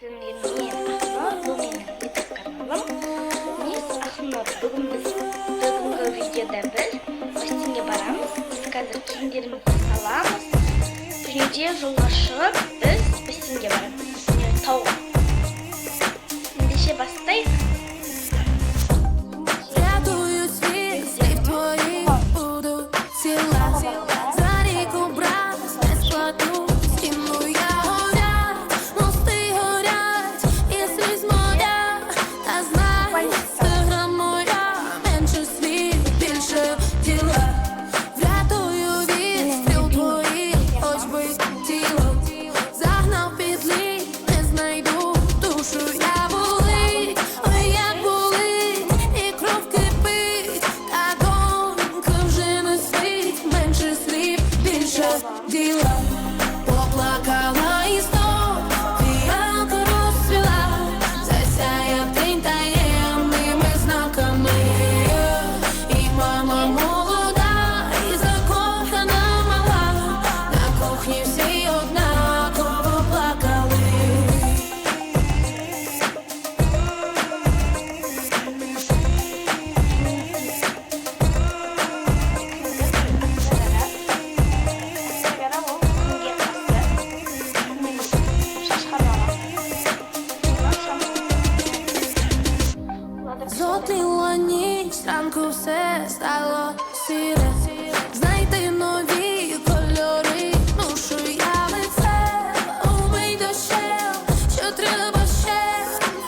Мен Ақнұр, бұл менің YouTube каналым. Мен Ақнұр. Бүгінгі видеода біз гостинге барамыз. Біз қазір киімдерімізді саламыз. Түнде жолға шығып, біз гостинге барамыз. Тауға. Ендеше бастайық. Поплакала і знов фіалка розцвіла, засяяв день таємними знаками. І мама молода, і закохана мала, на кухні всі однаково плакали. Зотила ніч, зранку все стало сіре. Знайти нові кольори, ношу я лице. Умий дощем, що треба ще,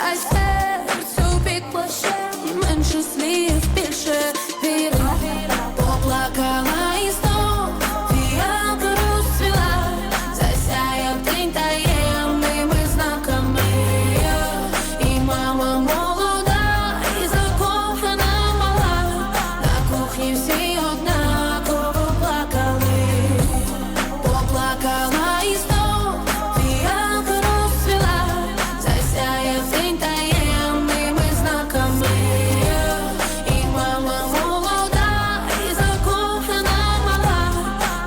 а серцю під плащем. Менше слів, більше віри. Поплакала і знов фіалка розцвіла, засяяв день таємними знаками. І мама молода, і закохана мала, на кухні всі однаково плакали. Поплакала і знов фіалка розцвіла, засяяв день таємними знаками. І мама молода, і закохана мала,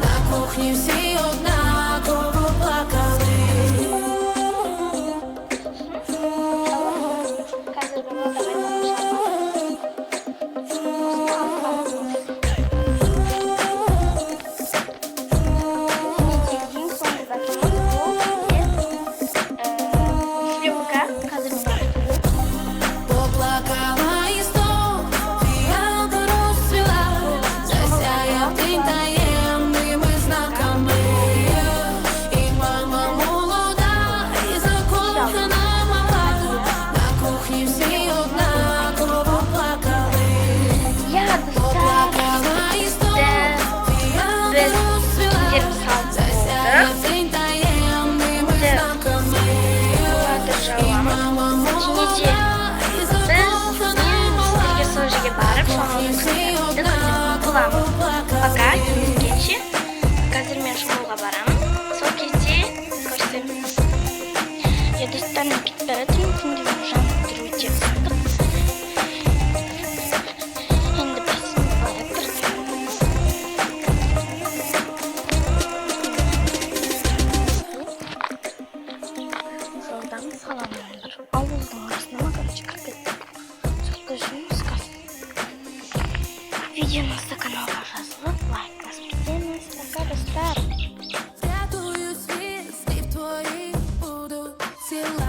на кухні всі однаково плакали. Поплакала і знов фіалка розцвіла, засяяв день таємними знаками. І мама молода, і закохана мала, на кухні всі однаково плакали. Поплакала і знов фіалка розцвіла, засяяв день таємними знаками. І мама молода, Пока, кеші. Қазір мен школға барамын. Сол кезде көрсем. Я достатньо кетіп бара жатырмын. Күнде жанып тұру өте қызық. Енді басымды байлап тұрдым. Жолдан саламдар. Ауылдың арасына, короче, кіріп кеттік. Жолда жүрміз қазір. Видеомызды каналға жазылып, лайк басып кетеміз. Пока, достар. Рятую світ, слів твоїх буду ціла.